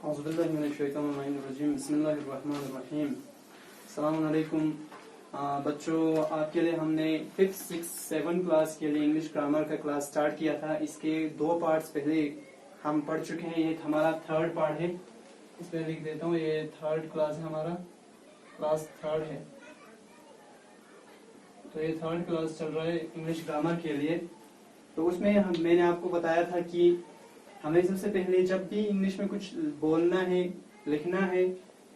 बिस्मिल्लाहिर्रहमानिर्रहीम। अस्सलाम वालेकुम बच्चों, आपके लिए हमने 5th 6th 7th क्लास के लिए इंग्लिश ग्रामर का क्लास स्टार्ट किया था। इसके 2 पार्ट्स पहले हम पढ़ चुके हैं। ये हमारा 3rd पार्ट है। इस पर लिख देता हूँ, ये 3rd क्लास है, हमारा क्लास 3rd है। तो ये 3rd क्लास चल रहा है इंग्लिश ग्रामर के लिए। तो उसमें मैंने आपको बताया था कि हमें सबसे पहले जब भी इंग्लिश में कुछ बोलना है, लिखना है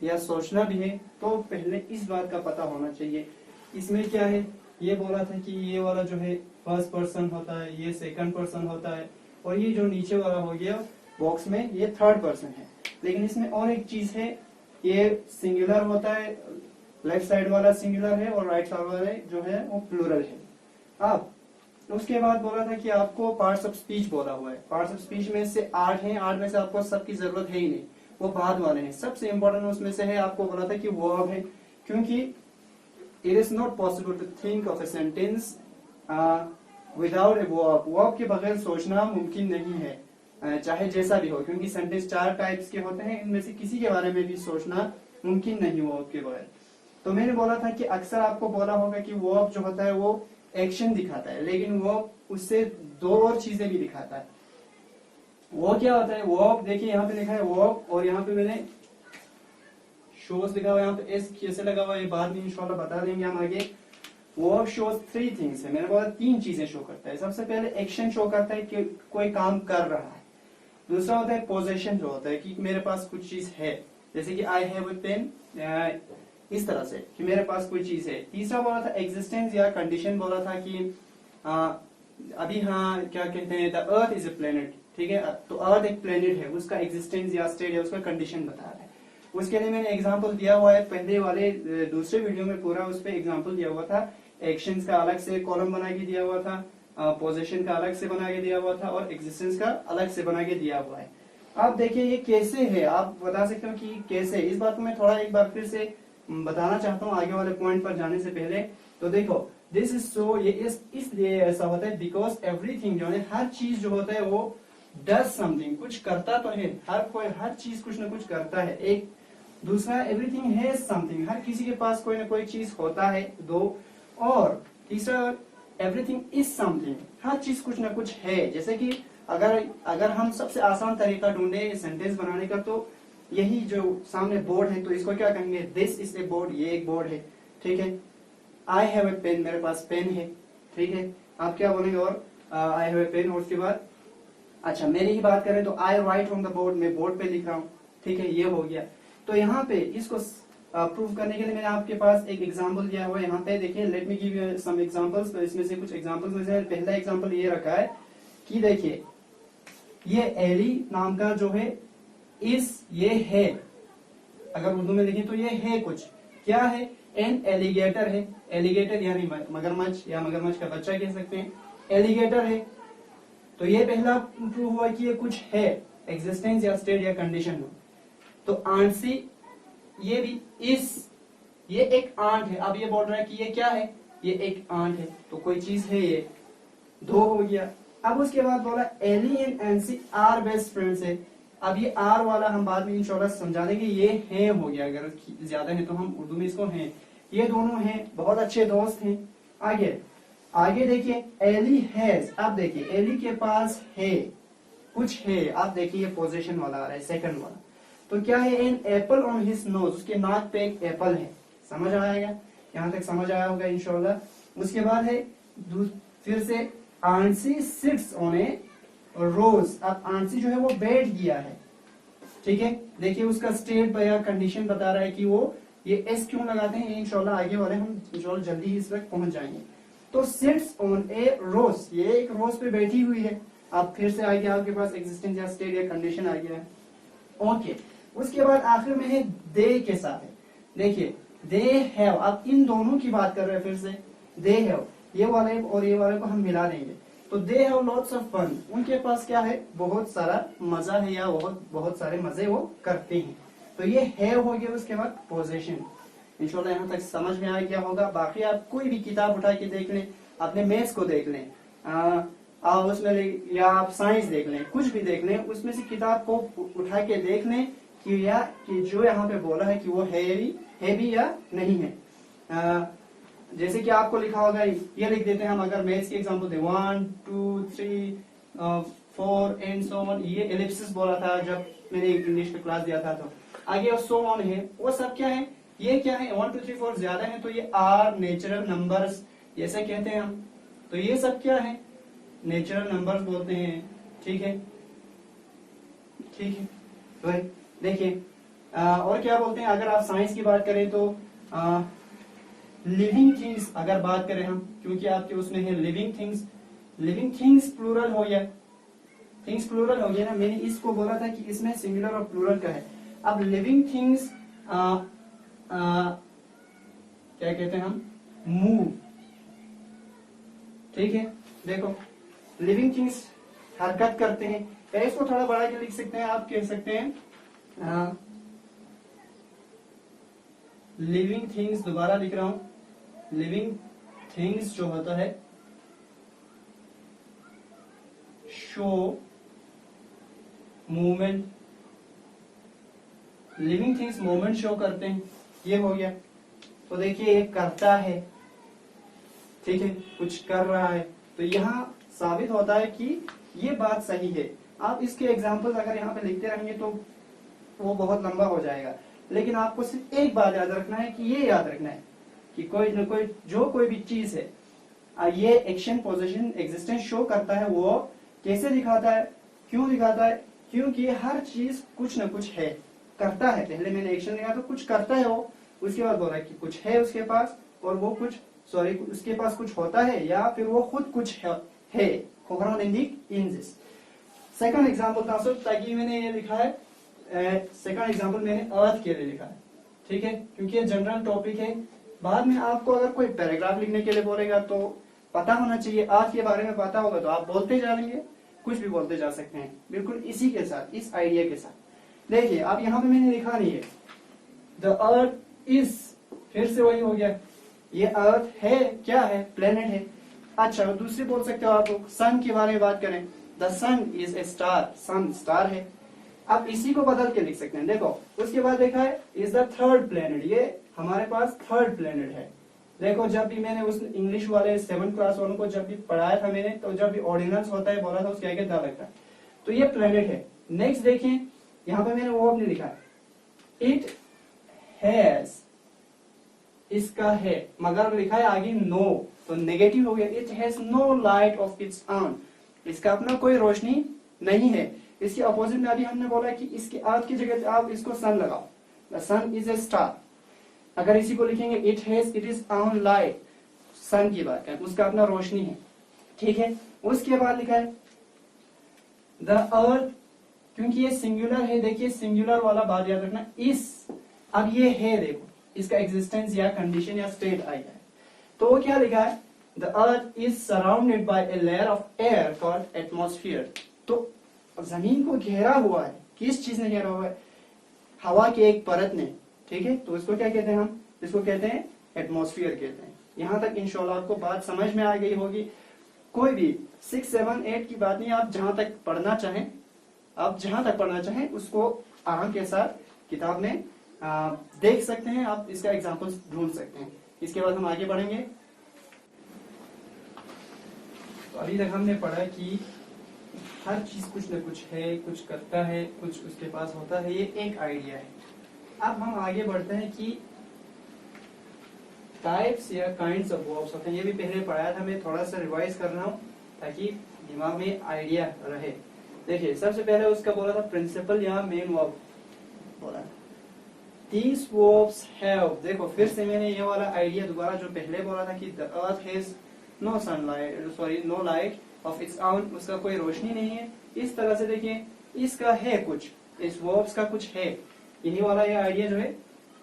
या सोचना भी है, तो पहले इस बात का पता होना चाहिए। इसमें क्या है, ये बोला था कि ये वाला जो है फर्स्ट पर्सन होता है, ये सेकंड पर्सन होता है, और ये जो नीचे वाला हो गया बॉक्स में, ये थर्ड पर्सन है। लेकिन इसमें और एक चीज है, ये सिंगुलर होता है, लेफ्ट साइड वाला सिंगुलर है और राइट साइड वाला जो है वो प्लूरल है। अब उसके बाद बोला था कि आपको पार्ट्स ऑफ स्पीच बोला हुआ है। पार्ट्स ऑफ स्पीच में से 8 हैं। 8 में से आपको सबकी जरूरत है ही नहीं, वो बाद वाले हैं। सबसे इंपॉर्टेंट उसमें से है, आपको बोला था कि वर्ब है, क्योंकि it is not possible to think of a sentence without a verb. Verb के बगैर सोचना मुमकिन नहीं है, चाहे जैसा भी हो, क्योंकि सेंटेंस 4 टाइप्स के होते हैं, इनमें से किसी के बारे में भी सोचना मुमकिन नहीं वर्ब के बगैर। तो मैंने बोला था कि अक्सर आपको बोला होगा कि वर्ब जो होता है वो एक्शन दिखाता है, लेकिन वो उससे 2 और चीजें भी दिखाता है। वो क्या होता है, वर्ब देखिए यहाँ पे लिखा है वर्ब, और यहाँ पे मैंने शोज लिखा हुआ है, यहाँ पे एस कैसे लगा हुआ है ये बाद में इंशाल्लाह बता देंगे हम आगे। वर्ब शोज 3 थिंग्स है। मैंने बोला 3 चीजें शो करता है। सबसे पहले एक्शन शो करता है कि कोई काम कर रहा है। दूसरा होता है पोजेशन, जो होता है कि मेरे पास कुछ चीज है, जैसे कि आई हैव ए पेन, इस तरह से कि मेरे पास कोई चीज है। तीसरा बोला था एग्जिस्टेंस या कंडीशन, बोला था कि अभी हाँ क्या कहते हैं, the earth is a planet, ठीक है। तो अर्थ एक प्लेनेट है, उसका एग्जिस्टेंस या स्टेट या उसका कंडीशन बता रहा है। उसके लिए मैंने एग्जांपल दिया हुआ है पहले वाले दूसरे वीडियो में, पूरा उस पर एग्जांपल दिया हुआ था। एक्शंस का अलग से कॉलम बना के दिया हुआ था, पोजीशन का अलग से बना के दिया हुआ था, और एग्जिस्टेंस का अलग से बना के दिया हुआ है। आप देखिए ये कैसे है, आप बता सकते हो कि कैसे। इस बात को मैं थोड़ा एक बार फिर से बताना चाहता हूँ आगे वाले पॉइंट पर जाने से पहले। तो देखो, दिस इज सो, ये इसलिए ऐसा होता है बिकॉज एवरीथिंग जो है, हर चीज जो होता है वो डज समथिंग, कुछ करता तो है। हर चीज कुछ ना कुछ करता है। एक दूसरा, एवरीथिंग हैज समथिंग, हर किसी के पास कोई ना कोई चीज होता है। 2, और तीसरा एवरीथिंग इज समथिंग, हर चीज कुछ ना कुछ है। जैसे कि अगर हम सबसे आसान तरीका ढूंढे सेंटेंस बनाने का, तो यही जो सामने बोर्ड है, तो इसको क्या कहेंगे, दिस इज ए बोर्ड, ये एक बोर्ड है, ठीक है। आई हैव ए पेन, मेरे पास पेन है, ठीक है। आप क्या बोलेंगे, और आई हैव ए पेन, और उसके बाद अच्छा मेरी ही बात करें तो आई राइट ऑन द बोर्ड, मैं बोर्ड पे लिख रहा हूँ, ठीक है, ये हो गया। तो यहाँ पे इसको प्रूव करने के लिए मैंने आपके पास एक एग्जाम्पल दिया हुआ है। यहाँ पे देखिए, let me give you some examples. तो इसमें से कुछ एग्जाम्पल्स में से पहला एग्जाम्पल ये रखा है कि देखिए, ये एली नाम का जो है ये है, अगर उर्दू में लिखें तो ये है कुछ, क्या है, एन एलिगेटर है। एलिगेटर यानी मगरमच्छ, या मगरमच्छ का बच्चा कह सकते हैं, एलिगेटर है। तो ये पहला प्रूव हुआ कि ये कुछ है, एग्जिस्टेंस या स्टेट या कंडीशन हो। तो आंसी, ये भी ये एक आंट है। अब ये बोल रहा है कि ये क्या है, ये एक आंट है, तो कोई चीज है ये। 2 हो गया। अब उसके बाद बोला एली एंड एनसी आर बेस्ट फ्रेंड्स है। अब ये आर वाला हम बाद में इंशाल्लाह समझा देंगे, ये है हो गया, अगर ज्यादा है तो हम उर्दू में इसको हैं। ये दोनों हैं, बहुत अच्छे दोस्त हैं। आगे देखिए, एली हैज, अब देखिए एली के पास है, कुछ है। आप देखिए ये पोजीशन वाला आ रहा है, सेकंड वाला। तो क्या है, an apple on his nose, उसके नाक पे एक एप्पल है। समझ आएगा, यहाँ तक समझ आया होगा इंशाल्लाह। उसके बाद है फिर से, आंसी सिट्स ऑन ए रोज। अब आंसी जो है वो बैठ गया है, ठीक है। देखिए उसका स्टेट या कंडीशन बता रहा है कि वो, ये एस क्यों लगाते हैं इंशाल्लाह आगे वाले हम इंशाल्लाह जल्दी ही इस तक पहुंच जाएंगे। तो सिट्स ऑन ए रोज, ये एक रोज पे बैठी हुई है। अब फिर से आगे आपके पास एग्जिस्टेंस या स्टेट या कंडीशन आ गया है। ओके, उसके बाद आखिर में है दे के साथ है। देखिए दे हैव, अब इन दोनों की बात कर रहे हैं। फिर से दे हैव, ये वाले और ये वाले को हम मिला देंगे। तो they have lots of fun, उनके पास क्या है, बहुत सारा मजा है, या बहुत सारे मजे वो करते हैं। तो ये हैव हो गया। उसके बाद पोजीशन। इंशाल्लाह यहाँ तक समझ में आ गया होगा। बाकी आप कोई भी किताब उठा के देख लें, अपने मैथ्स को देख लें, उसमें, या आप साइंस देख लें, कुछ भी देख लें, उसमें से किताब को उठा के देख लें कि जो यहाँ पे बोला है कि वो है भी या नहीं है। जैसे कि आपको लिखा होगा, ये लिख देते हैं हम, अगर मैथ्स की example they 1 2 3 4 and so on, ये एलिप्सिस बोला था जब मैंने इंग्लिश में क्लास दिया था। तो आगे सो ऑन है, वो सब क्या है, ये क्या है 1 2 3 4 ज्यादा है तो ये आर नेचुरल नंबर्स ऐसे कहते हैं हम। तो ये सब क्या है, नेचुरल नंबर्स बोलते हैं। ठीक है, ठीक है भाई। देखिए और क्या बोलते हैं, अगर आप साइंस की बात करें तो लिविंग थिंग्स अगर बात करें हम, क्योंकि आपके उसमें है लिविंग थिंग्स प्लूरल हो गया, थिंग्स प्लूरल हो गया ना। मैंने इसको बोला था कि इसमें सिंगुलर और प्लूरल का है। अब लिविंग थिंग्स क्या कहते हैं हम, मूव। ठीक है, देखो लिविंग थिंग्स हरकत करते हैं, या इसको थोड़ा बड़ा के लिख सकते हैं, आप कह सकते हैं लिविंग थिंग्स, दोबारा लिख रहा हूं, लिविंग थिंग्स जो होता है show movement, living things movement show करते हैं, ये हो गया। तो देखिए ये करता है, ठीक है, कुछ कर रहा है, तो यहाँ साबित होता है कि ये बात सही है। आप इसके एग्जाम्पल्स अगर यहाँ पे लिखते रहेंगे तो वो बहुत लंबा हो जाएगा, लेकिन आपको सिर्फ एक बात याद रखना है कि ये याद रखना है कि कोई न कोई भी चीज है, ये एक्शन पोजीशन एग्जिस्टेंस शो करता है, वो कैसे दिखाता है, क्यों दिखाता है, क्योंकि हर चीज कुछ न कुछ है, करता है। पहले मैंने एक्शन लिया तो कुछ करता है वो, उसके बाद बोला कि कुछ है उसके पास, और वो कुछ उसके पास कुछ होता है, या फिर वो खुद कुछ है। सेकंड एग्जाम्पल था सर, ताकि मैंने ये लिखा है, सेकंड एग्जाम्पल मैंने अर्थ के लिए लिखा है। ठीक है, क्योंकि ये जनरल टॉपिक है, बाद में आपको अगर कोई पैराग्राफ लिखने के लिए बोलेगा तो पता होना चाहिए, अर्थ के बारे में पता होगा तो आप बोलते जाएंगे, कुछ भी बोलते जा सकते हैं, बिल्कुल इसी के साथ, इस आइडिया के साथ। देखिए अब यहाँ पे मैंने लिखा नहीं है द अर्थ इज, फिर से वही हो गया, ये अर्थ है, क्या है, प्लेनेट है। अच्छा दूसरी बोल सकते हो आप लोग, सन के बारे में बात करें, the sun is a star, sun star है। अब इसी को बदल के लिख सकते हैं, देखो उसके बाद देखा है इज द थर्ड प्लेनेट, ये हमारे पास थर्ड प्लेनेट है। देखो जब भी मैंने उस इंग्लिश वाले 7th क्लास वालों को जब भी पढ़ाया था मैंने, तो जब भी ऑर्डिनल्स होता है बोला था उसके आगे द लगता है, तो ये प्लेनेट है। नेक्स्ट देखें, यहाँ पे मैंने वो अपने लिखा है इट हैज, इसका है, मगर लिखा है आगे नो, तो नेगेटिव हो गया। It has no light of its own, इसका अपना कोई रोशनी नहीं है। इसके अपोजिट में अभी हमने बोला कि इसके अर्थ की जगह आप इसको सन लगाओ, the sun is a star. अगर इसी को लिखेंगे it is own light, sun की बात है, उसका अपना रोशनी है। ठीक है, उसके बाद लिखा है द अर्थ, क्योंकि ये सिंगुलर है, देखिए सिंगुलर वाला बात याद रखना, इस, अब ये है, देखो इसका एग्जिस्टेंस या कंडीशन या स्टेट आई है, तो वो क्या लिखा है the earth is surrounded by a layer of air called atmosphere. तो जमीन को घेरा हुआ है, किस चीज ने घेरा हुआ है, हवा के एक परत ने। ठीक है, तो इसको क्या कहते हैं हम, इसको कहते हैं एटमॉस्फेयर कहते हैं। यहां तक इंशाल्लाह आपको बात समझ में आ गई होगी। कोई भी 6, 7, 8 की बात नहीं, आप जहां तक पढ़ना चाहें, आप जहां तक पढ़ना चाहें उसको आराम के साथ किताब में देख सकते हैं, आप इसका एग्जाम्पल ढूंढ सकते हैं। इसके बाद हम आगे बढ़ेंगे। तो अभी तक हमने पढ़ा कि हर चीज कुछ न कुछ है, कुछ करता है, कुछ उसके पास होता है, ये एक आइडिया है। अब हम आगे बढ़ते हैं कि टाइप्स या काइंड्स ऑफ वर्ब्स होते हैं, ये भी पहले पढ़ाया था, मैं थोड़ा सा रिवाइज कर रहा हूँ ताकि दिमाग में आइडिया रहे। देखिए सबसे पहले उसका बोला था प्रिंसिपल या मेन वर्ब बोला, These verbs have, देखो फिर से मैंने ये वाला आइडिया दोबारा जो पहले बोला था कि the earth has no sunlight, sorry no light of its own, उसका कोई रोशनी नहीं है। इस तरह से देखिए इसका है कुछ, इस verbs का कुछ है, यही वाला ये आइडिया जो है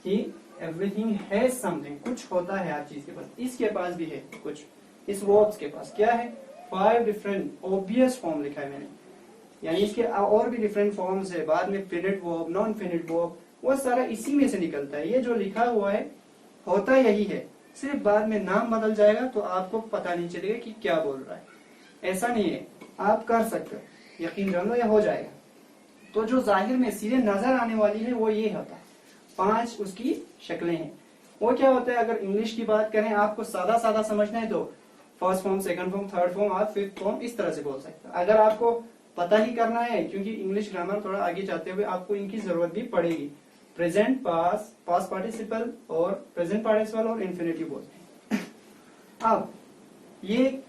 कि everything has something, कुछ होता है हर चीज के पास, इसके पास भी है कुछ, इस verbs के पास क्या है, 5 डिफरेंट ऑब्वियस फॉर्म लिखा है मैंने, यानी इसके और भी डिफरेंट फॉर्म्स है, बाद में finite verb, non finite verb, वो सारा इसी में से निकलता है। ये जो लिखा हुआ है होता यही है, सिर्फ बाद में नाम बदल जाएगा तो आपको पता नहीं चलेगा कि क्या बोल रहा है। ऐसा नहीं है, आप कर सकते हो, यकीन जानो या हो जाएगा। तो जो जाहिर में सीधे नजर आने वाली है वो ये होता है, 5 उसकी शक्लें हैं। वो क्या होता है, अगर इंग्लिश की बात करें आपको सादा सादा समझना है तो first form, second form, third form और फिफ्थ फॉर्म इस तरह से बोल सकते हैं। अगर आपको पता ही करना है, क्योंकि इंग्लिश ग्रामर थोड़ा आगे जाते हुए आपको इनकी जरूरत भी पड़ेगी, प्रेजेंट, पास्ट, पास्ट पार्टिसिपल और प्रेजेंट पार्टिसिपल और इन्फिनेटिव बोलते हैं। अब ये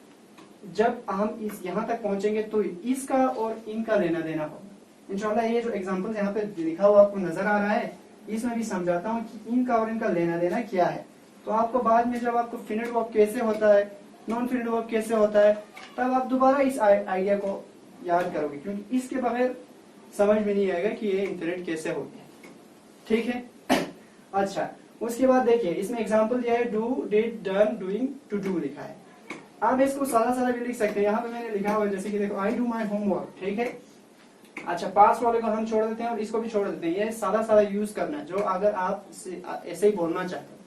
जब हम इस यहाँ तक पहुंचेंगे तो इसका और इनका लेना देना होगा इंशाल्लाह। ये जो एग्जांपल्स यहाँ पे लिखा हुआ आपको नजर आ रहा है, इसमें भी समझाता हूँ कि इनका और इनका लेना देना क्या है। तो आपको बाद में जब आपको फिनिट वर्ब कैसे होता है, नॉन फिनिट वर्ब कैसे होता है, तब आप दोबारा इस आइडिया को याद करोगे, क्योंकि इसके बगैर समझ में नहीं आएगा कि ये इन्फिनिट कैसे होते हैं। ठीक है। अच्छा, उसके बाद देखिए इसमें एग्जाम्पल दिया है, do, did, done, doing, to do लिखा है। आप इसको सादा सादा भी लिख सकते हैं। यहाँ पे मैंने लिखा हुआ है जैसे कि देखो, आई डू माई होमवर्क। ठीक है। अच्छा, पास वाले को हम छोड़ देते हैं और इसको भी छोड़ देते हैं। ये सादा सादा यूज करना है, जो अगर आप ऐसे ही बोलना चाहते हो।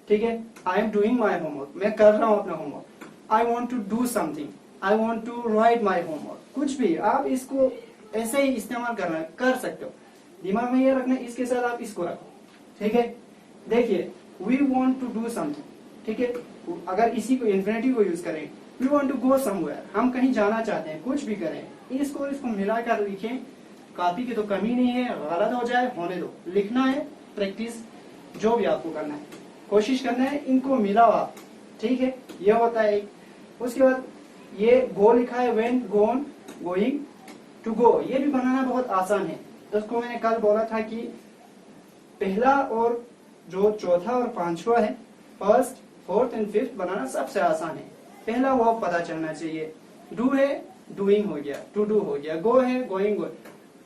ठीक है। I am doing my homework, मैं कर रहा हूँ अपना homework. I want to do something, I want to write my homework. कुछ भी आप इसको ऐसे ही इस्तेमाल करना कर सकते हो। दिमाग में ये रखना, इसके साथ आप इसको रखो। ठीक है। देखिए, we want to do something. ठीक है। अगर इसी को इन्फिनिटिव को यूज करें, we want to go somewhere, हम कहीं जाना चाहते हैं, कुछ भी करें, इसको मिलाकर लिखें। कॉपी की तो कमी नहीं है, गलत हो जाए होने दो, लिखना है, प्रैक्टिस जो भी आपको करना है, कोशिश करना है, इनको मिलाओ आप। ठीक है। ये होता है एक। उसके बाद ये गो लिखा है, went, gone, going, to go, ये भी बनाना बहुत आसान है। तो उसको मैंने कल बोला था कि पहला और जो चौथा और पांचवा है, फर्स्ट, फोर्थ एंड फिफ्थ बनाना सबसे आसान है। पहला वो पता चलना चाहिए। डू है, डूइंग हो गया, टू डू हो गया, गो है, गोइंग,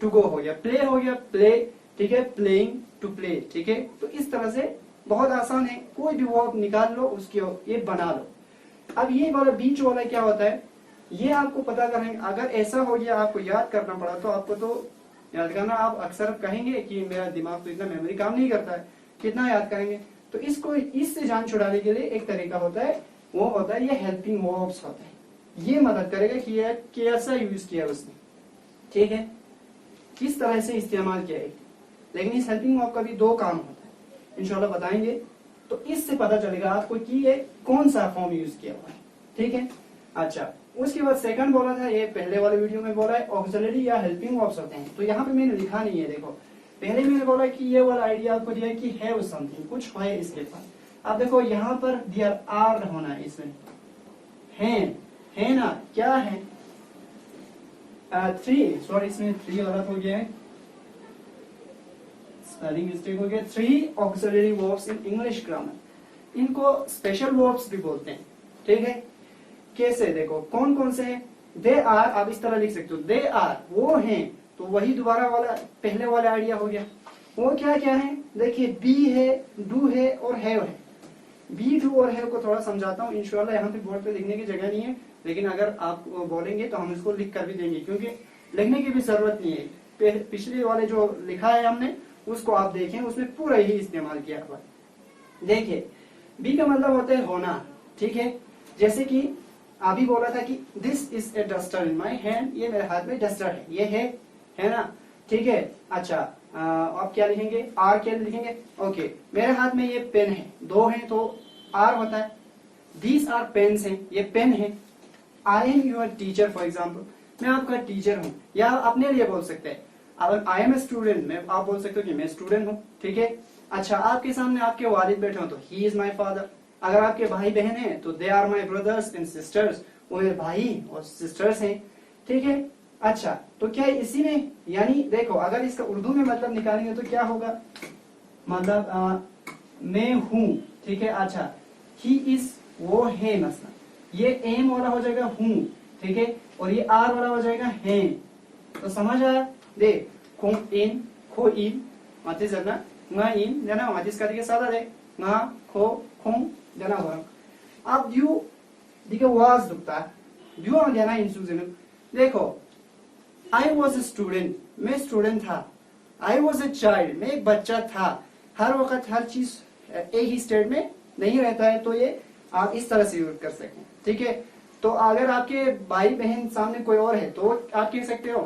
टू गो हो गया, प्ले हो गया, प्ले। ठीक है। Playing, to play. ठीक है। तो इस तरह से बहुत आसान है, कोई भी वर्ब निकाल लो, उसकी ये बना लो। अब ये वाला बीच वाला क्या होता है, ये आपको पता करेंगे। अगर ऐसा हो गया आपको याद करना पड़ा तो आपको तो याद करना, आप अक्सर कहेंगे कि मेरा दिमाग तो इतना मेमोरी काम नहीं करता है, कितना याद करेंगे। तो इसको इससे जान छुड़ाने के लिए एक तरीका होता है, वो होता है ये हेल्पिंग वर्ब्स होता है। ये मदद करेगा कि ये कैसा यूज किया उसने। ठीक है। किस तरह से इस्तेमाल किया है। लेकिन इस हेल्पिंग वर्ब का भी 2 काम होता है, इंशाल्लाह बताएंगे। तो इससे पता चलेगा आपको कि ये कौन सा फॉर्म यूज किया हुआ है। ठीक है। अच्छा, उसके बाद सेकंड बोला था, ये पहले वाले वीडियो में बोला है, ऑक्सिलरी या हेल्पिंग वर्ब्स होते हैं। तो यहाँ पे मैंने लिखा नहीं है, देखो पहले मैंने बोला कि ये वाला आइडिया आपको दिया कि है समथिंग, कुछ है इसके पास। अब देखो यहाँ पर दियर आर होना है, इसमें है ना, क्या है, 3, सॉरी इसमें 3 गलत हो गया है, स्पेलिंग मिस्टेक हो गया। 3 auxiliary verbs in English grammar, इनको स्पेशल वर्ब्स भी बोलते हैं। ठीक है। कैसे, देखो कौन कौन से हैं। दे आर, आप इस तरह लिख सकते हो, दे आर, वो हैं। तो वही दोबारा वाला पहले वाला आइडिया हो गया। वो क्या क्या है, देखिए बी है, डू है और हैव है। बी, डू और हैव को थोड़ा समझाता हूँ इंशाल्लाह। यहाँ पे बोर्ड पे लिखने की जगह नहीं है, लेकिन अगर आप बोलेंगे तो हम इसको लिख कर भी देंगे, क्योंकि लिखने की भी जरूरत नहीं है। पिछले वाले जो लिखा है हमने उसको आप देखें, उसमें पूरा ही इस्तेमाल किया हुआ है। देखिए, बी का मतलब होता है होना। ठीक है। जैसे कि अभी बोला था कि this is a duster in my hand, ये मेरे हाथ में डस्टर है, ये है ना। ठीक है। अच्छा, आप क्या लिखेंगे, आर क्या लिखेंगे, ओके। मेरे हाथ में ये पेन है, 2 हैं तो आर होता है। दीज आर पेन्स हैं, ये पेन है। I am your teacher, for example, मैं आपका टीचर हूँ। या अपने लिए बोल सकते हैं, अगर आई एम ए स्टूडेंट, मैं आप बोल सकते हो कि मैं स्टूडेंट हूँ। ठीक है। अच्छा, आपके सामने आपके वालिद बैठे हो तो ही इज माई फादर। अगर आपके भाई बहन हैं तो they are my brothers and sisters, वो मेरे भाई और सिस्टर्स हैं। ठीक है। अच्छा, तो क्या इसी में, यानी देखो अगर इसका उर्दू में मतलब निकालेंगे तो क्या होगा, मतलब मैं हूं। ठीक है। अच्छा, ही इज, वो है, मसला ये एम वाला हो जाएगा हूं। ठीक है। और ये आर वाला हो जाएगा है। तो समझ आया। दे खुं इन, खो इन, माती जरना nga in jana matis kali सादा दे nga खो खुं जना हो। अब द्यू दिखे वाज दुखता द्यू आ जाना इंसु जन। देखो, आई वॉज ए स्टूडेंट, मैं स्टूडेंट था। आई वॉज ए चाइल्ड, मैं एक बच्चा था। हर वक्त हर चीज एक ही स्टेट में नहीं रहता है, तो ये आप इस तरह से यूज कर सकते हैं। ठीक है। तो अगर आपके भाई बहन सामने कोई और है तो आप कह सकते हो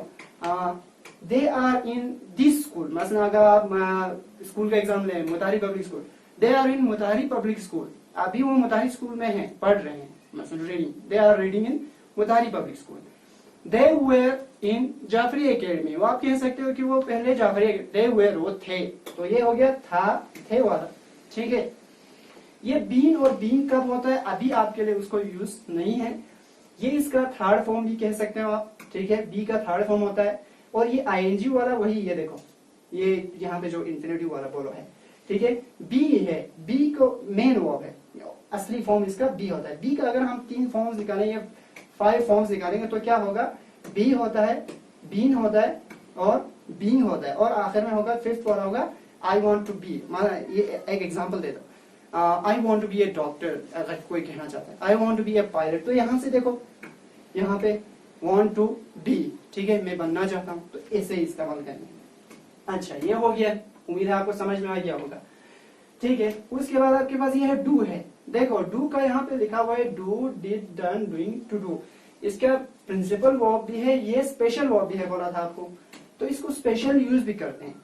they are in this school, मतलब अगर आप स्कूल का एग्जाम लें, Mutari public school, they are in Mutari public school, अभी वो मुतारी स्कूल में हैं, पढ़ रहे हैं, मतलब reading, they are reading in Mutari public school. They were in Jafri academy, वो आप कह सकते हो कि वो पहले जाफरी, दे वेर वो थे, तो ये हो गया था, थे वाला, ठीक है। ये बीन और बीन कब होता है, अभी आपके लिए उसको यूज नहीं है, ये इसका थर्ड फॉर्म भी कह सकते हो आप, ठीक है, बी का थर्ड फॉर्म होता है। और ये आईएनजी वाला वही, ये देखो, ये यहाँ पे जो इंफिनिटिव वाला बोलो है, ठीक है, बी है, बी को मेन वर्ब है, असली फॉर्म इसका बी होता है। बी का अगर हम 3 फॉर्म्स निकालेंगे, 5 फॉर्म्स निकालेंगे तो क्या होगा, बी होता है, बीन होता है और बीइंग होता है, और आखिर में होगा 5th वाला होगा आई वांट टू बी। ये एक एग्जांपल दे दो, I want to be a doctor, अगर कोई कहना चाहता है I want to be a pilot, तो यहाँ से देखो, यहाँ पे वांट टू बी, ठीक है, मैं बनना चाहता हूँ, तो ऐसे ही इस्तेमाल करना। अच्छा, ये हो गया, उम्मीद है आपको समझ में आ गया होगा, ठीक है। उसके बाद आपके पास ये है डू है, देखो डू का यहाँ पे लिखा हुआ है do, did, done, doing, to do, इसका प्रिंसिपल वर्ब भी है, ये स्पेशल वर्ब भी है, बोला था आपको, तो इसको स्पेशल यूज भी करते हैं।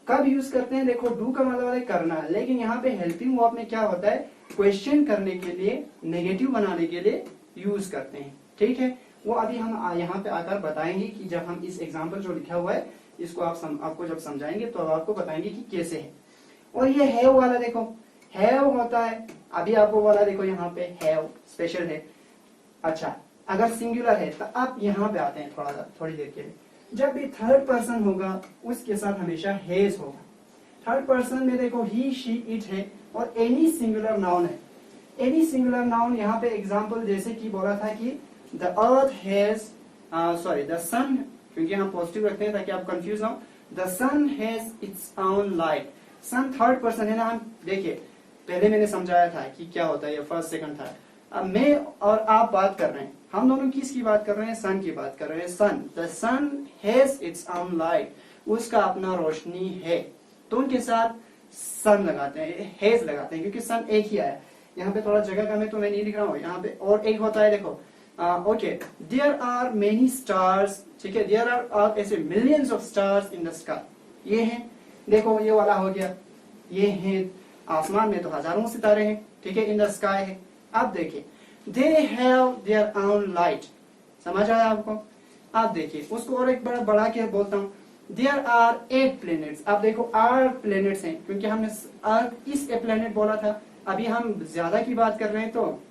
कब यूज करते हैं, देखो डू का मतलब है करना, लेकिन यहाँ पे हेल्पिंग वर्ब में क्या होता है, क्वेश्चन करने के लिए, नेगेटिव बनाने के लिए यूज करते हैं, ठीक है। वो अभी हम यहाँ पे आकर बताएंगे कि जब हम इस एग्जाम्पल जो लिखा हुआ है इसको आपको जब समझाएंगे तो आपको बताएंगे कि कैसे है। और ये हैव वाला देखो, हैव होता है, अभी आपको बोला देखो यहाँ पे हैव स्पेशल है। अच्छा, अगर सिंगुलर है तो आप यहाँ पे आते हैं थोड़ी देर के लिए, जब भी थर्ड पर्सन होगा उसके साथ हमेशा हैज होगा। थर्ड पर्सन में देखो ही, शी, इट है, और एनी सिंगुलर नाउन है। एनी सिंगुलर नाउन यहाँ पे एग्जाम्पल जैसे कि बोला था कि the earth has, sorry the sun, क्योंकि हम पॉजिटिव रखते हैं ताकि आप कंफ्यूज ना हो, the sun has its own light. Sun third person है ना, हम देखिए पहले मैंने समझाया था कि क्या होता है, ये फर्स्ट सेकंड थर्ड। अब मैं और आप बात कर रहे हैं, हम दोनों किसकी बात कर रहे हैं, सन की बात कर रहे हैं। Sun, the sun has its own light, उसका अपना रोशनी है, तो उनके साथ सन लगाते हैं, हैज लगाते हैं, क्योंकि सन एक ही आया। यहाँ पे थोड़ा जगह कम है तो मैं नहीं लिख रहा हूँ, यहाँ पे और एक होता है, देखो okay, there are many stars, ठीक है, देयर आर ऐसे millions of stars in the sky, ये है, देखो ये वाला हो गया, ये है आसमान में तो हजारों सितारे हैं, ठीक है, इन द स्काई है। अब देखिए they have their own light, समझ आया आपको। आप देखिए उसको और एक बड़ा बढ़ा के बोलता हूँ, देयर आर 8 प्लेनेट्स। अब देखो 8 प्लेनेट्स हैं, क्योंकि हमने अर्थ इस ए प्लेनेट बोला था, अभी हम ज्यादा की बात कर रहे हैं, तो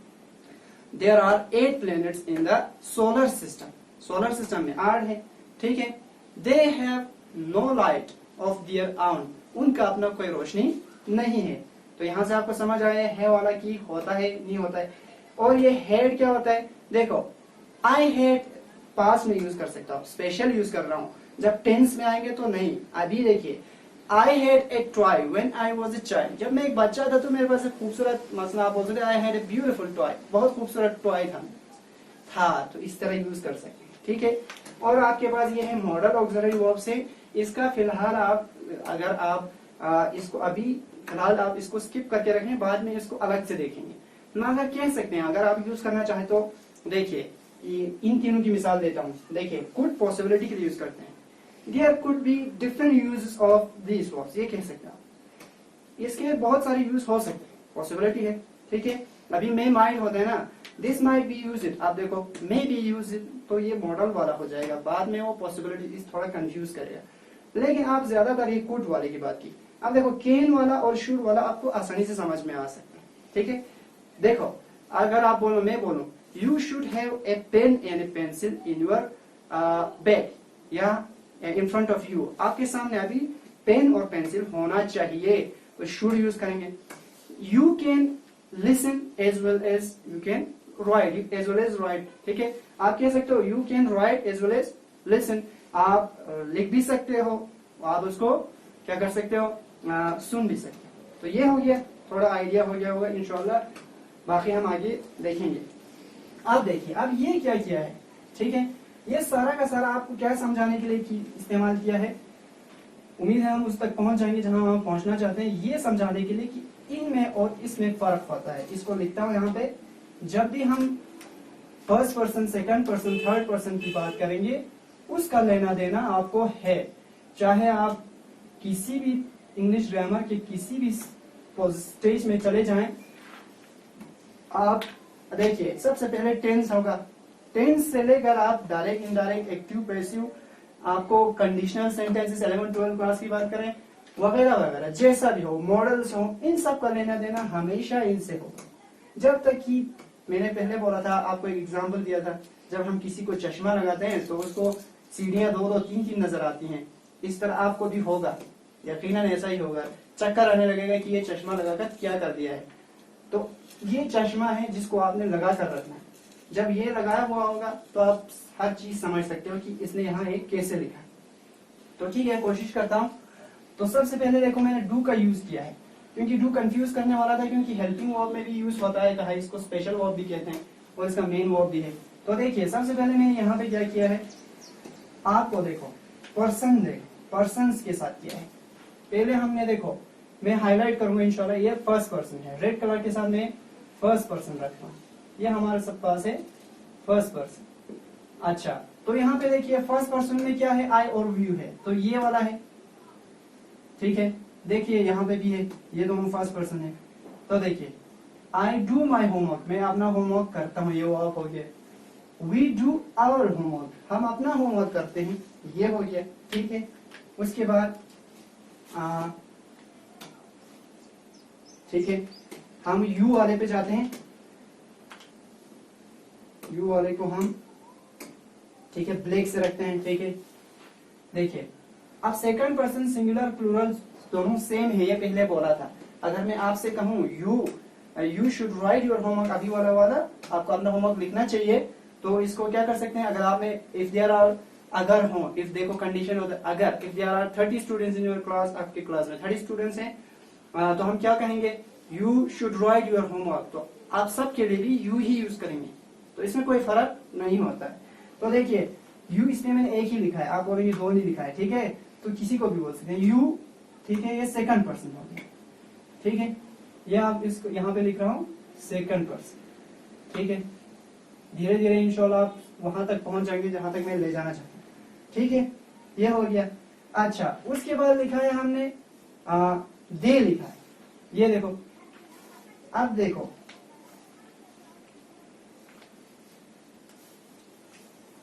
there are 8 planets in the solar system. Solar system में 8 है, ठीक है। They have no light of their own, उनका अपना कोई रोशनी नहीं है। तो यहां से आपको समझ आया है वाला की होता है नहीं होता है। और ये हेड क्या होता है, देखो आई हेड पास में यूज कर सकता हूं, स्पेशल यूज कर रहा हूं, जब टेंस में आएंगे तो नहीं। अभी देखिए I had a toy when I was a child, जब मैं एक बच्चा था तो मेरे पास एक खूबसूरत, मतलब आप बोल सकते I had a beautiful toy, बहुत खूबसूरत टॉय था, तो इस तरह यूज कर सकते हैं, ठीक है। और आपके पास ये है मॉडल ऑक्सिलरी वर्ब से, इसका फिलहाल आप अगर आप इसको अभी फिलहाल आप इसको स्किप करके रखें, बाद में इसको अलग से देखेंगे। मगर कह सकते हैं अगर आप यूज करना चाहें तो देखिए इन तीनों की मिसाल देता हूं, देखिए कुड पॉसिबिलिटी के लिए यूज करते हैं, there could be different uses of this words, ये कह सकते हैं। इसके बहुत सारे यूज हो सकते हैं, पॉसिबिलिटी है, ठीक है। अभी मे माइट होता है ना, this might be use it, आप देखो मे बी यूज इट, तो ये मॉडल वाला हो जाएगा, बाद में वो पॉसिबिलिटी थोड़ा कंफ्यूज करेगा। लेकिन आप ज्यादातर ये कुड वाले की बात की। अब देखो कैन वाला और शुड वाला आपको आसानी से समझ में आ सकता है, ठीक है। देखो अगर आप बोलो, मैं बोलूं you should have a pen and a pencil in your bag या इन फ्रंट ऑफ यू, आपके सामने अभी पेन और पेंसिल होना चाहिए, तो शुड यूज करेंगे। You can listen as well as you can write, as well as write, ठीक है। आप कह सकते हो you can write as well as listen, आप लिख भी सकते हो, आप उसको क्या कर सकते हो, सुन भी सकते हो। तो ये हो गया, थोड़ा आइडिया हो गया होगा इंशाल्लाह, बाकी हम आगे देखेंगे। अब देखिए अब ये क्या किया है, ठीक है, ये सारा का सारा आपको क्या समझाने के लिए इस्तेमाल किया है। उम्मीद है हम उस तक पहुंच जाएंगे जहां हम पहुंचना चाहते हैं, ये समझाने के लिए कि इनमें और इसमें फर्क होता है। इसको लिखता हूं यहाँ पे, जब भी हम first person, second person, third person की बात करेंगे उसका लेना देना आपको है। चाहे आप किसी भी इंग्लिश ग्रामर के किसी भी स्टेज में चले जाएं, आप देखिए सबसे पहले टेंस होगा, टेंस से लेकर आप डायरेक्ट, इनडायरेक्ट, एक्टिव, पैसिव, आपको कंडीशनल सेंटेंसेस 11-12 क्लास की बात करें वगैरह वगैरह, जैसा भी हो, मॉडल्स हो, इन सब का लेना देना हमेशा इनसे होगा। जब तक कि मैंने पहले बोला था, आपको एक एग्जांपल दिया था, जब हम किसी को चश्मा लगाते हैं तो उसको सीढ़ियां 2-2, 3-3 नजर आती हैं, इस तरह आपको भी होगा, यकीनन ऐसा ही होगा, चक्कर आने लगेगा कि ये चश्मा लगाकर क्या कर दिया है। तो ये चश्मा है जिसको आपने लगा कर रखना है, जब ये लगाया हुआ होगा तो आप हर चीज समझ सकते हो कि इसने यहाँ एक कैसे लिखा है। तो ठीक है, कोशिश करता हूँ। तो सबसे पहले देखो मैंने डू का यूज किया है, क्योंकि डू कंफ्यूज करने वाला था, क्योंकि हेल्पिंग वर्ब में भी यूज होता है, कहा इसको स्पेशल वर्ब भी कहते हैं और इसका मेन वर्ब भी है। तो देखिए सबसे पहले मैंने यहाँ पे क्या किया है, आपको देखो पर्सन, पर्सन्स के साथ किया है। पहले हमने देखो, मैं हाईलाइट करूंगा इंशाल्लाह, ये फर्स्ट पर्सन है, रेड कलर के साथ मैं फर्स्ट पर्सन रखता हूँ, ये हमारे सब पास है फर्स्ट पर्सन। अच्छा, तो यहाँ पे देखिए फर्स्ट पर्सन में क्या है, आई और व्यू है, तो ये वाला है, ठीक है। देखिए यहाँ पे भी है, ये दोनों फर्स्ट पर्सन है। तो देखिए आई डू माई होमवर्क, मैं अपना होमवर्क करता हूँ, ये वर्ब हो गया। वी डू आवर होमवर्क, हम अपना होमवर्क करते हैं, ये हो गया, ठीक है। उसके बाद ठीक है, हम यू वाले पे जाते हैं, यू वाले को हम ठीक है ब्लैक से रखते हैं, ठीक है। देखिए अब सेकंड पर्सन सिंगुलर प्लूरल दोनों सेम है, ये पहले बोला था। अगर मैं आपसे कहूं you should write your homework, अभी वाला आपको अपना होमवर्क लिखना चाहिए, तो इसको क्या कर सकते हैं, अगर आपने इफ देयर आर, अगर हो, इफ देखो कंडीशन होता है अगर, if there are 30 students in your class, आपके क्लास में 30 स्टूडेंट्स हैं, तो हम क्या कहेंगे, you should write your homework, तो आप सबके लिए भी यू ही यूज करेंगे, तो इसमें कोई फर्क नहीं होता है। तो देखिए यू इसमें मैंने एक ही लिखा है, आप बोलेंगे दो नहीं लिखा है, ठीक है, तो किसी को भी बोल सकते हैं यू, ठीक है, ये सेकंड पर्सन हो गया, ठीक है। ये आप इसको यहाँ पे लिख रहा हूँ सेकंड पर्सन, ठीक है। धीरे धीरे इंशाल्लाह आप वहां तक पहुंच जाएंगे जहां तक मैं ले जाना चाहता हूँ, ठीक है। ये हो गया। अच्छा, उसके बाद लिखा है हमने दे लिखा है, ये देखो, अब देखो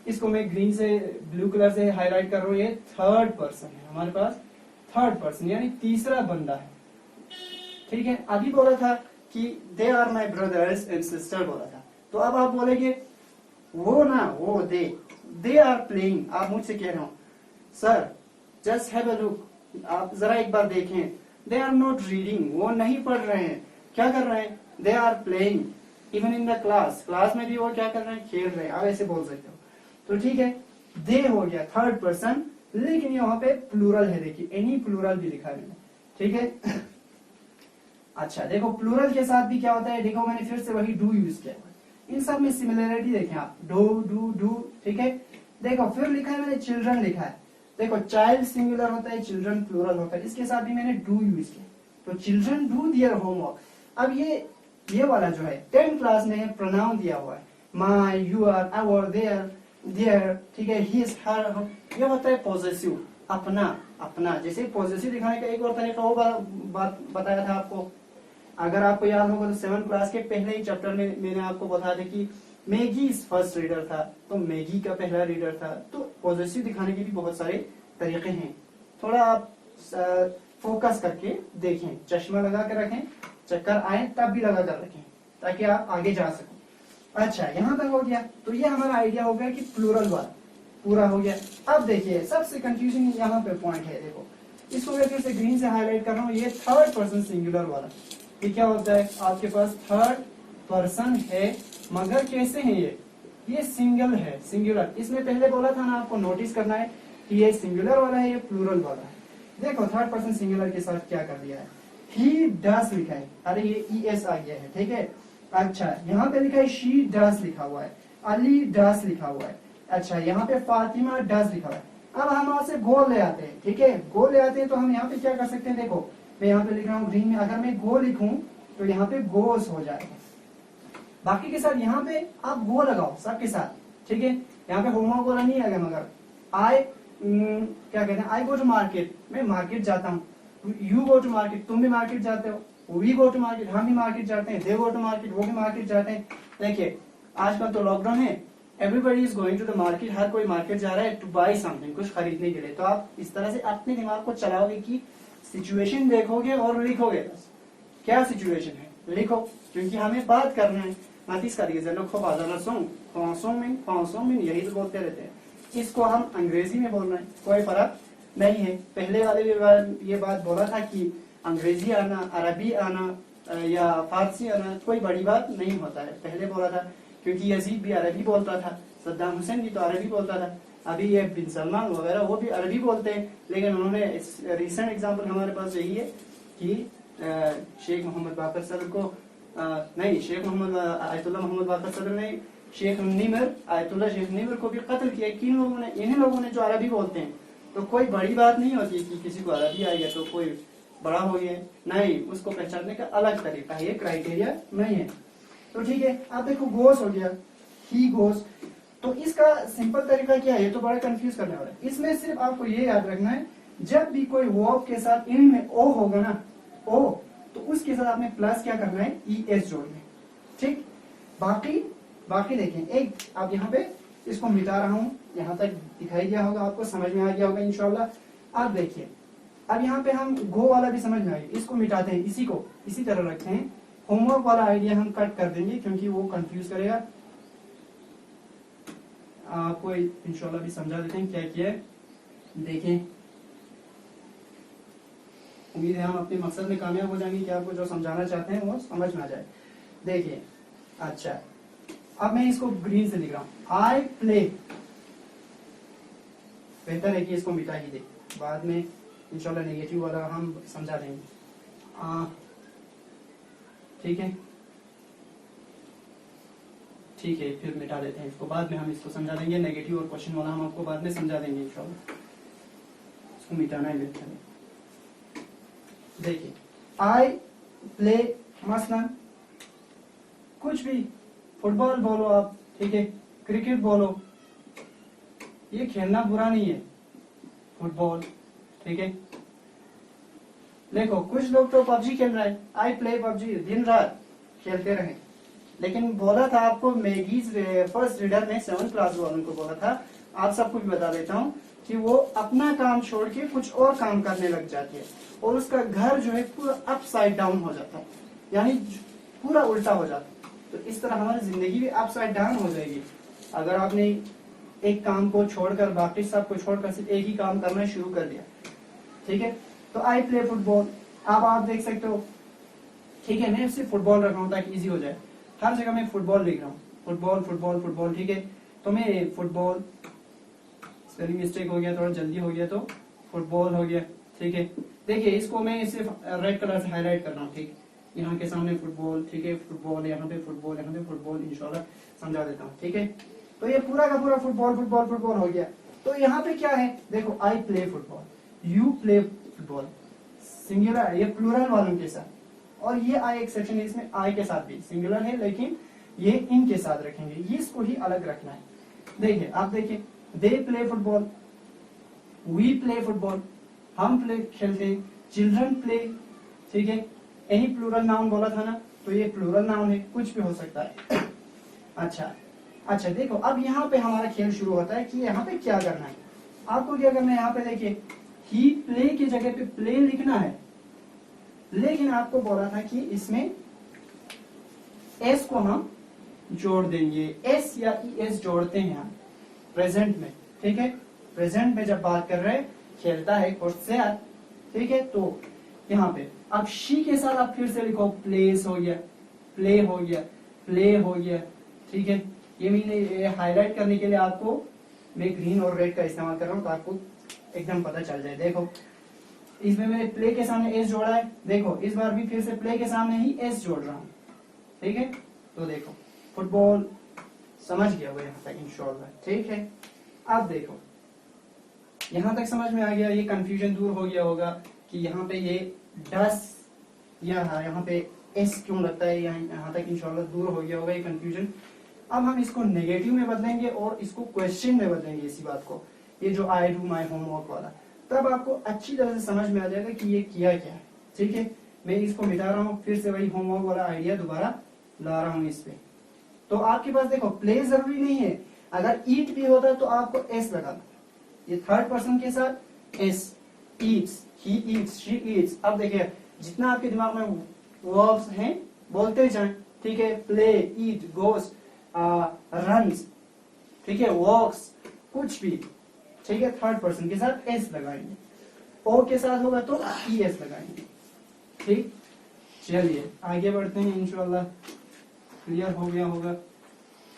इसको मैं ग्रीन से ब्लू कलर से हाईलाइट कर रहा हूं, ये थर्ड पर्सन है हमारे पास, थर्ड पर्सन यानी तीसरा बंदा है, ठीक है। अभी बोला था कि they are my brothers and sister बोला था, तो अब आप बोलेंगे वो ना, वो दे आर प्लेइंग, आप मुझसे कह रहे हो sir just have a look, आप जरा एक बार देखें, दे आर नॉट रीडिंग, वो नहीं पढ़ रहे हैं, क्या कर रहे हैं, they are playing, even in the class, class में भी वो क्या कर रहे हैं, खेल रहे हैं, आप ऐसे बोल सकते हो। तो ठीक है, दे हो गया थर्ड पर्सन, लेकिन यहाँ पे प्लूरल है, देखिए एनी प्लूरल भी लिखा है मैंने, ठीक है। अच्छा देखो प्लूरल के साथ भी क्या होता है, देखो मैंने फिर से वही डू यूज किया, इन सब में सिमिलरिटी देखें आप, डू, ठीक है। देखो फिर लिखा है मैंने चिल्ड्रन लिखा है, देखो चाइल्ड सिंगुलर होता है, चिल्ड्रन प्लूरल होता है, इसके साथ भी मैंने डू यूज किया, तो चिल्ड्रन डू दियर होमवर्क। अब ये वाला जो है 10th क्लास में प्रोनाउन दिया हुआ है, माई, यू आर, आवर, देयर, ठीक है, हिज, हर, ये होता है पॉजेसिव, अपना। जैसे पॉजेसिव दिखाने का एक और तरीका वो बात बताया था आपको, अगर आपको याद होगा तो 7th क्लास के पहले ही चैप्टर में मैंने आपको बताया था कि मैगी फर्स्ट रीडर था, तो मैगी का पहला रीडर था। तो पॉजेसिव दिखाने के भी बहुत सारे तरीके हैं, थोड़ा आप फोकस करके देखें, चश्मा लगा कर रखें, चक्कर आए तब भी लगा कर रखें, ताकि आप आगे जा सकें। अच्छा यहाँ तक हो गया, तो ये हमारा आइडिया हो गया कि प्लूरल वाला पूरा हो गया। अब देखिए सबसे कंफ्यूजिंग यहाँ पे पॉइंट है, देखो इसको मैं फिर से ग्रीन से हाईलाइट कर रहा हूँ, ये थर्ड पर्सन सिंगुलर वाला, ये क्या होता है, आपके पास थर्ड पर्सन है, मगर कैसे है ये सिंगल है, सिंगुलर। इसमें पहले बोला था ना, आपको नोटिस करना है कि ये सिंगुलर वाला है, ये प्लूरल वाला है। देखो थर्ड पर्सन सिंगुलर के साथ क्या कर दिया है, ही डस लिखा है, अरे ये ES आ गया है, ठीक है। अच्छा यहाँ पे लिखा है शी डस लिखा हुआ है, अली डस लिखा हुआ है, अच्छा यहाँ पे फातिमा डस लिखा हुआ है। अब हम वहां से गो ले आते हैं, ठीक है, गो ले आते हैं, तो हम यहाँ पे क्या कर सकते हैं, देखो मैं यहाँ पे लिख रहा हूँ ग्रीन में, अगर मैं गो लिखूं तो यहाँ पे गोस हो जाएगा, बाकी के साथ यहाँ पे आप गो लगाओ सबके साथ, ठीक है। यहाँ पे होमवर्क वाला नहीं आएगा, मगर आई क्या कहते हैं, आई गो टू मार्केट, मैं मार्केट जाता हूँ, यू गो टू मार्केट, तुम भी मार्केट जाते हो, वी गो टू मार्केट, हम भी मार्केट जाते हैं, दे गो टू मार्केट, वो भी मार्केट जाते हैं। देखिए आजकल तो लॉकडाउन है, everybody is going to the market, हर कोई मार्केट जा रहा है टू बाई समथिंग, कुछ खरीदने के लिए। तो आप इस तरह से अपने दिमाग को चलाओगे कि सिचुएशन देखोगे और लिखोगे, बस क्या सिचुएशन है लिखो, क्योंकि हमें बात करना है। मातिस का यही तो बोलते रहते हैं, इसको हम अंग्रेजी में बोल रहे हैं, कोई फर्क नहीं है। पहले वाले भी ये बात बोला था कि अंग्रेजी आना, अरबी आना या फारसी आना कोई बड़ी बात नहीं होता है, पहले बोला था, क्योंकि यजीद भी अरबी बोलता था, सद्दाम हुसैन भी तो अरबी बोलता था, अभी ये बिन सलमान वगैरह वो भी अरबी बोलते हैं। लेकिन उन्होंने रिसेंट एग्जांपल हमारे पास यही है कि शेख मोहम्मद बाकर सदर को नहीं, शेख मोहम्मद आयतुल्लाह मोहम्मद बाकर सदर ने शेख निमर, आयतुल्लाह शेख निमर को भी कत्ल किया, किन लोगों ने, इन्हीं लोगों ने जो अरबी बोलते हैं। तो कोई बड़ी बात नहीं होती कि किसी को अरबी आ गया तो कोई बड़ा हो गया, नहीं, उसको पहचानने का अलग तरीका है, ये क्राइटेरिया नहीं है। तो ठीक है, आप देखो गोस हो गया, ही गोस, तो इसका सिंपल तरीका क्या है, ये तो बड़ा कंफ्यूज करने वाला है। इसमें सिर्फ आपको ये याद रखना है, जब भी कोई वर्ब के साथ इन में ओ होगा ना, ओ, तो उसके साथ आपने प्लस क्या करना है, ई एस जोड़ना है, ठीक। बाकी देखें, एक आप यहाँ पे इसको मिटा रहा हूं, यहाँ तक दिखाई दिया होगा आपको, समझ में आ गया होगा इंशाल्लाह। आप देखिए, अब यहाँ पे हम गो वाला भी समझ में आ गया, इसको मिटाते हैं, इसी को इसी तरह रखते हैं। होमवर्क वाला आइडिया हम कट कर देंगे क्योंकि वो कंफ्यूज करेगा। आपको इंशाल्लाह भी समझा देते हैं क्या किया है। देखें, उम्मीद है हम अपने मकसद में कामयाब हो जाएंगे कि आपको जो समझाना चाहते हैं वो समझ में आ जाए। देखिए, अच्छा, अब मैं इसको ग्रीन से लिख रहा हूं, आई प्ले, बेहतर है कि इसको मिटा ही दे, बाद में इंशाल्लाह नेगेटिव वाला हम समझा देंगे। ठीक है, ठीक है, फिर मिटा देते हैं इसको, बाद में हम इसको समझा देंगे, नेगेटिव और क्वेश्चन वाला हम आपको बाद में समझा देंगे इंशाल्लाह, इसको मिटाना है बेहतर है। देखिए, आई प्ले, मसलन कुछ भी, फुटबॉल बोलो आप, ठीक है, क्रिकेट बोलो, ये खेलना बुरा नहीं है, फुटबॉल, ठीक है। देखो कुछ लोग तो पबजी खेल रहे हैं, आई प्ले पबजी, दिन रात खेलते रहे, लेकिन बोला था आपको, मैगीज फर्स्ट रीडर ने 7th क्लास वालों को बोला था, आप सबको भी बता देता हूँ कि वो अपना काम छोड़ के कुछ और काम करने लग जाती है और उसका घर जो है पूरा अपसाइड डाउन हो जाता है, यानी पूरा उल्टा हो जाता है। तो इस तरह हमारी जिंदगी भी अपसाइड डाउन हो जाएगी अगर आपने एक काम को छोड़कर, बाकी सब को छोड़कर सिर्फ एक ही काम करना शुरू कर दिया, ठीक है। तो आई प्ले फुटबॉल, अब आप देख सकते हो, ठीक है, मैं सिर्फ फुटबॉल रख रहा हूँ ताकि इजी हो जाए, हर जगह मैं फुटबॉल लिख रहा हूँ, फुटबॉल फुटबॉल फुटबॉल, ठीक है। तो मैं फुटबॉल, स्पेलिंग मिस्टेक हो गया, थोड़ा जल्दी हो गया तो फुटबॉल हो गया, ठीक है। देखिए, इसको मैं सिर्फ रेड कलर से हाईलाइट कर रहा हूँ, ठीक, यहाँ के सामने फुटबॉल, ठीक है, फुटबॉल, यहाँ पे फुटबॉल, यहाँ पे फुटबॉल, इंशाल्लाह समझा देता हूँ, ठीक है। तो ये पूरा का पूरा फुटबॉल फुटबॉल फुटबॉल हो गया। तो यहाँ पे क्या है, देखो, I play football, you play football, singular है, ये प्लूरल वालों के साथ, और ये आई एक्सेप्शन है, इसमें आई के साथ भी सिंगुलर है, लेकिन ये इन के साथ रखेंगे, ये इसको ही अलग रखना है। देखिए, आप देखिए, they play football, we play football, हम प्ले खेलते, चिल्ड्रन प्ले, ठीक है। एनी प्लूरल नाउन बोला था ना, तो ये प्लूरल नाउन है, कुछ भी हो सकता है। अच्छा, देखो, अब यहाँ पे हमारा खेल शुरू होता है कि यहाँ पे क्या करना है। आपको क्या करना है, यहाँ पे देखिए, ही प्ले की जगह पे प्ले लिखना है, लेकिन आपको बोला था कि इसमें एस को हम जोड़ देंगे, एस या ई एस जोड़ते हैं हम प्रेजेंट में, ठीक है। प्रेजेंट में जब बात कर रहे हैं, खेलता है कुर्सिया, ठीक है। तो यहाँ पे अब शी के साथ आप फिर से लिखो, प्लेस हो गया, प्ले हो गया, प्ले हो गया, ठीक है। ये मैंने हाईलाइट करने के लिए आपको मैं ग्रीन और रेड का इस्तेमाल कर रहा हूँ, तो आपको एकदम पता चल जाए। देखो, इसमें मैंने प्ले के सामने एस जोड़ा है, देखो इस बार भी फिर से प्ले के सामने ही एस जोड़ रहा हूँ, ठीक है। तो देखो, फुटबॉल समझ गया वो यहाँ तक इंशाल्लाह, ठीक है। अब देखो, यहाँ तक समझ में आ गया, ये कंफ्यूजन दूर हो गया होगा कि यहाँ पे ये डस या यहाँ पे एस क्यों लगता है, यहाँ तक इंशाल्लाह दूर हो गया होगा ये कंफ्यूजन। अब हम इसको नेगेटिव में बदलेंगे और इसको क्वेश्चन में बदलेंगे, इसी बात को ये जो आई डू माई होमवर्क वाला, तब आपको अच्छी तरह से समझ में आ जाएगा कि ये किया क्या है। ठीक है, मैं इसको मिटा रहा हूँ, फिर से वही होमवर्क वाला आइडिया दोबारा ला रहा हूँ इस पे। तो आपके पास देखो प्ले जरूरी नहीं है, अगर ईट भी होता तो आपको एस लगाना, ये थर्ड पर्सन के साथ S, Yeats, he eats, she Yeats. अब देखिए जितना आपके दिमाग में वर्ब्स हैं बोलते जाएं, ठीक है, प्ले, ईट, गोस, रन्स, ठीक है, वॉक्स, कुछ भी, ठीक है, थर्ड पर्सन के साथ एस लगाएंगे, ओ के साथ होगा तो ई एस लगाएंगे। ठीक, चलिए आगे बढ़ते हैं, इंशाल्लाह क्लियर हो गया होगा।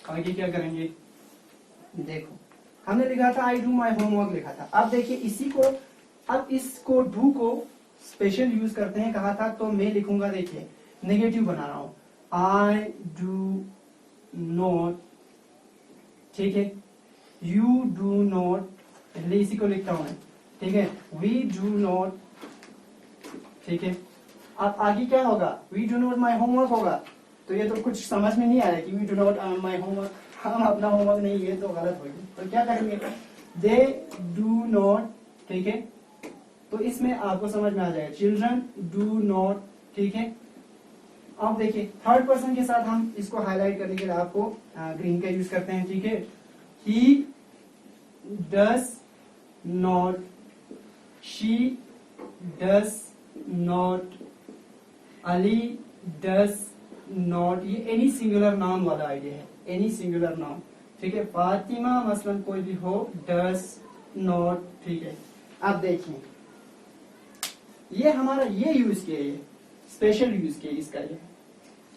आगे क्या करेंगे, देखो हमने लिखा था आई डू माई होमवर्क लिखा था। अब देखिए इसी को, अब इसको डू को स्पेशल यूज करते हैं कहा था, तो मैं लिखूंगा, देखिए नेगेटिव बना रहा हूं, आई डू नॉट, ठीक है, यू डू नॉट, पहले इसी को लिखता हूं मैं, ठीक है, वी डू नॉट, ठीक है। अब आगे क्या होगा, we do not my homework होगा, तो ये तो कुछ समझ में नहीं आया कि we do not my homework, हम अपना होमवर्क नहीं, ये तो गलत होगी। तो क्या करेंगे, दे डू नॉट, ठीक है, तो इसमें आपको समझ में आ जाएगा, चिल्ड्रन डू नॉट, ठीक है। अब देखिए थर्ड पर्सन के साथ हम इसको हाईलाइट करने के लिए आपको ग्रीन का यूज करते हैं, ठीक है, he does not, she does not, Ali does not, ये एनी सिंगुलर नाउन वाला आइडिया है, एनी सिंगुलर नाउन, ठीक है। फातिमा मसलन कोई भी हो, डज नॉट, ठीक है। अब देखिए ये हमारा ये यूज किया, ये स्पेशल यूज किया इसका, ये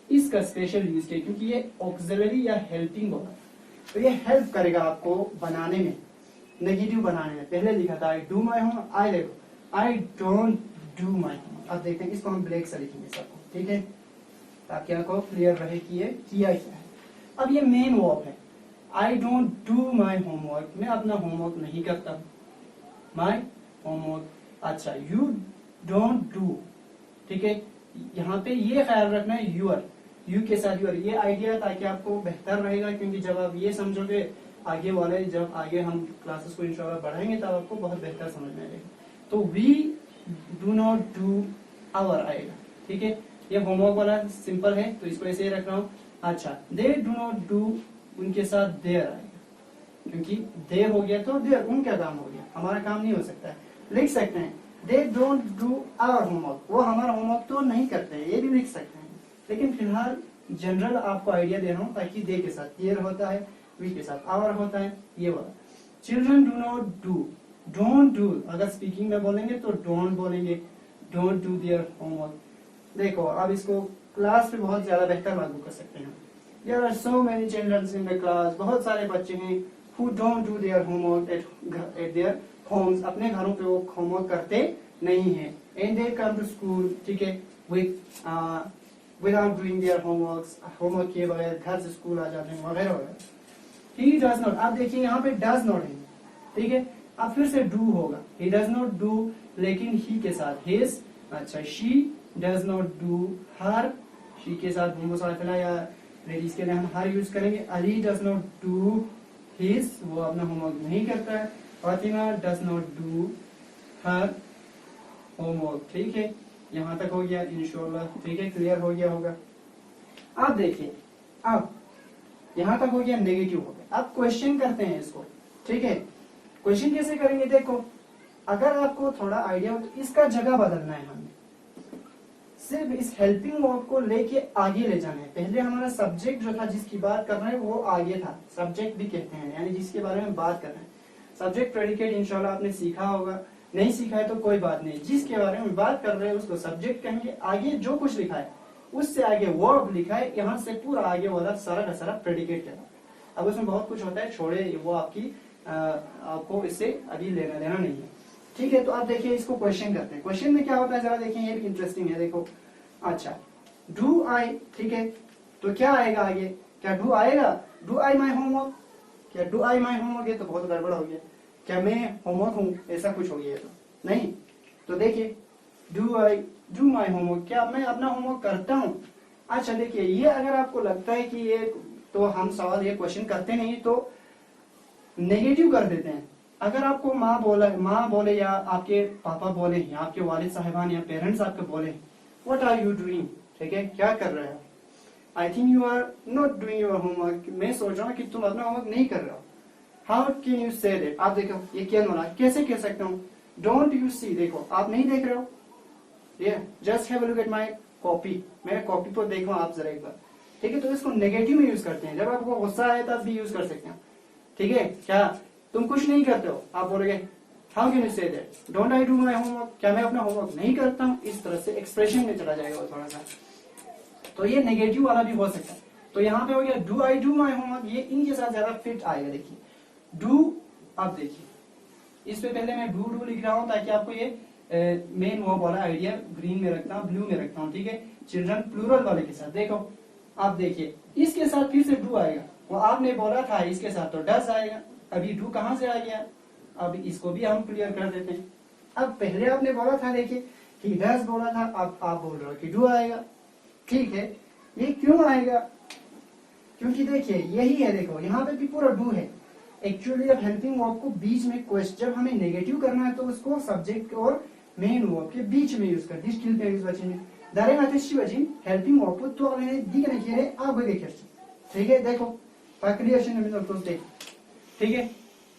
इसका स्पेशल यूज किया क्योंकि ये ऑक्सिलरी या हेल्पिंग होगा, तो ये हेल्प करेगा आपको बनाने में, नेगेटिव बनाने में। पहले लिखा था आई डू माई होमवर्क, आई देखो I don't do my homework. अब देखते हैं इसको हम ब्लैक से लिखेंगे सबको, ठीक है, ताकि आपको क्लियर रहे कि ये किया क्या है। अब ये मेन वर्ब है, आई डोंट डू माई होमवर्क, मैं अपना होमवर्क नहीं करता, माई होमवर्क। अच्छा, यू डोंट डू, ठीक है, यहाँ पे ये ख्याल रखना है यूर, यू के साथ यूर, ये आइडिया ताकि आपको बेहतर रहेगा, क्योंकि जब आप ये समझोगे आगे वाले, जब आगे हम क्लासेस को इंशाल्लाह बढ़ाएंगे तब आपको बहुत बेहतर समझ में आएगा। तो we do not do our आएगा, ठीक है, ये होमवर्क वाला सिंपल है तो इसको ऐसे ही रख रहा हूँ। अच्छा, दे डू नॉट डू, उनके साथ देयर आएगा, क्योंकि दे हो गया तो देयर उनका काम हो गया, हमारा काम नहीं हो सकता है। लिख सकते हैं they don't do our homework, वो हमारा होमवर्क तो नहीं करते हैं, ये भी लिख सकते हैं, लेकिन फिलहाल जनरल आपको आइडिया दे रहा हूँ ताकि दे के साथ देयर होता है, वी के साथ आवर होता है, ये वाला। Children do not do, don't do, अगर स्पीकिंग में बोलेंगे तो डोंट बोलेंगे, डोंट डू देयर होमवर्क। देखो अब इसको क्लास पे बहुत ज्यादा बेहतर लागू कर सकते हैं। There are so many children in the class, बहुत सारे बच्चे हैं who don't do their homework at their homes, अपने घरों पे वो होमवर्क करते नहीं है, and they come to school, ठीक है, विदाउट डूइंग देयर होमवर्क किए बगैर घर से स्कूल आ जाते हैं वगैरह वगैरह। ही डज नॉट, आप देखिए यहाँ पे डज नॉट है, ठीक है, अब फिर से डू होगा, ही डज नॉट डू, लेकिन ही के साथ हिज। अच्छा, she does not do her, she के साथ होमोसाइफिला या लेडीज के लिए हम हर यूज करेंगे। Ali does not do his, वो अपना होमवर्क नहीं करता है। Fatima does not do her homework, ठीक है, यहाँ तक हो गया इंशाल्लाह, ठीक है, क्लियर हो गया होगा। अब देखिए, अब यहाँ तक हो गया, नेगेटिव हो गया। अब क्वेश्चन करते हैं इसको, ठीक है, क्वेश्चन कैसे करेंगे, देखो अगर आपको थोड़ा आइडिया हो तो इसका जगह बदलना है, हमें सिर्फ इस हेल्पिंग वर्ब को लेके आगे ले जाना है। पहले हमारा सब्जेक्ट जो था जिसकी बात कर रहे हैं वो आगे था, सब्जेक्ट भी कहते हैं, यानी जिसके बारे में बात कर रहे हैं। सब्जेक्ट प्रेडिकेट इंशाल्लाह आपने सीखा होगा, नहीं सीखा है तो कोई बात नहीं, जिसके बारे में बात कर रहे हैं उसको सब्जेक्ट कहेंगे। आगे जो कुछ लिखा है उससे आगे वर्ब लिखा है, यहाँ से पूरा आगे वाला सारा का सारा प्रेडिकेट कहलाता है। अब उसमें बहुत कुछ होता है, छोड़े वो आपको इससे अभी लेना देना नहीं है, ठीक है। तो आप देखिए इसको क्वेश्चन करते हैं। क्वेश्चन में क्या होता है जरा देखें, ये भी इंटरेस्टिंग है, देखो। अच्छा, डू आई, ठीक है, तो क्या आएगा आगे, क्या डू आएगा, डू आई माई होमवर्क, क्या डू आई माई होमवर्क, ये तो बहुत गड़बड़ हो गया, क्या मैं होमवर्क हूँ, ऐसा कुछ हो गया तो नहीं। तो देखिए do I do my homework, क्या मैं अपना होमवर्क करता हूँ। अच्छा देखिए, ये अगर आपको लगता है कि ये तो हम सवाल ये क्वेश्चन करते नहीं तो नेगेटिव कर देते हैं, अगर आपको माँ बोले या आपके पापा बोले या आपके वालिद साहिबान या पेरेंट्स आपके बोले व्हाट आर यू डूइंग, ठीक है, क्या कर रहे हो, I think you are not doing your homework, मैं सोच रहा हूँ कि तुम अपना होमवर्क नहीं कर रहे हो, how can you say that, आप देखो ये क्या बोला, कैसे कह सकता हूँ, डोंट यू सी, देखो आप नहीं देख रहे हो, ये just have a look at my copy, मेरे कॉपी पर देखो आप जरा एक बार, ठीक है। तो इसको नेगेटिव में यूज करते हैं, जब आपको गुस्सा आए तब भी यूज कर सकते हैं, ठीक है। क्या तुम कुछ नहीं करते हो, आप बोलोगे how can you say that, don't I do my homework, क्या मैं अपना होमवर्क नहीं करता हूँ, इस तरह से एक्सप्रेशन में चला जाएगा थोड़ा सा, तो ये नेगेटिव वाला भी हो सकता है। तो यहाँ पे हो गया do I do my homework, ये इनके साथ ज्यादा फिट आएगा। देखिए डू, आप देखिए इस पे पहले मैं डू लिख रहा हूँ ताकि आपको ये मेन वो वाला आइडिया ग्रीन में रखता हूँ, ब्लू में रखता हूँ, ठीक है। चिल्ड्रन प्लूरल वाले के साथ देखो, आप देखिए इसके साथ फिर से डू आएगा, वो आपने बोला था इसके साथ तो डज आएगा, अभी डू कहाँ से आ गया, अब इसको भी हम क्लियर कर देते हैं। अब पहले आपने बोला था, देखिए कि डज बोला था, अब आप बोल रहे हो कि डू आएगा, ठीक है। ये क्यों आएगा, क्योंकि देखिए यही है, देखो यहाँ पे भी पूरा डू है। एक्चुअली अब हेल्पिंग वर्ब को बीच में क्वेश्चन, जब हमें नेगेटिव करना है तो उसको सब्जेक्ट और मेन वर्ब के बीच में यूज कर दी, स्टिल पेंस बचेंगे दारे माते बचिन हेल्पिंग वर्ब को तो अगले दी के नहीं आप वही देखिए, ठीक है। देखो क्रिएशन में तो देख, ठीक है।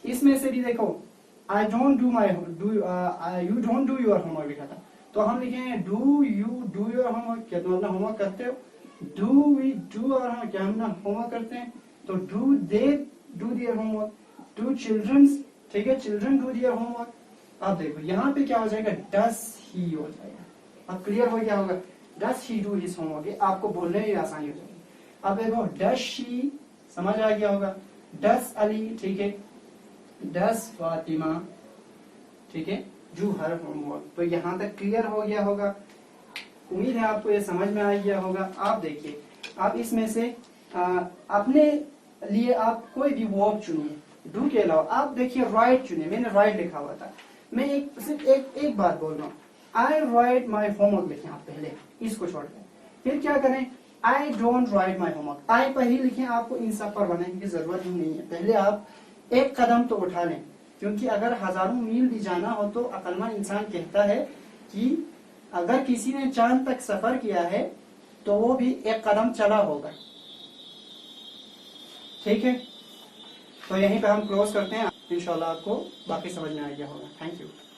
इसमें से भी देखो I don't do my do, you don't do your homework लिखा था, तो हम लिखेंगे do you do your homework, क्या तुम अपना होमवर्क करते हो, do we do our homework, क्या हम अपना होमवर्क करते हैं, तो do they do their homework, do childrens, ठीक है, चिल्ड्रन डू दियर होमवर्क। अब देखो यहाँ पे क्या हो जाएगा, डस ही हो जाएगा, अब क्लियर हो गया होगा, डस ही डू हिज होमवर्क, ये आपको बोलने में आसानी हो जाएगी। अब देखो डस शी, समझ आ गया होगा, डस अली, ठीक है, डस फातिमा, ठीक है, डू हर होमवर्क, तो यहाँ तक क्लियर हो गया होगा, उम्मीद है आपको ये समझ में आ गया होगा। आप देखिए आप इसमें से अपने लिए आप कोई भी वर्ब चुनिए, डू के अलावा आप देखिए राइट चुनिए, मैंने राइट लिखा हुआ था, मैं सिर्फ एक बात बोल रहा हूँ, आई राइट माई होमवर्क लिखें आप पहले, इसको छोड़कर फिर क्या करें, I don't write my homework, I पहले लिखें, आपको इन सब पर बनाने की जरूरत ही नहीं है, पहले आप एक कदम तो उठा लें, क्योंकि अगर हजारों मील भी जाना हो तो अक्लमंद इंसान कहता है कि अगर किसी ने चांद तक सफर किया है तो वो भी एक कदम चला होगा, ठीक है। तो यहीं पे हम क्लोज करते हैं, इंशाल्लाह आपको बाकी समझ में आ गया होगा। Thank you.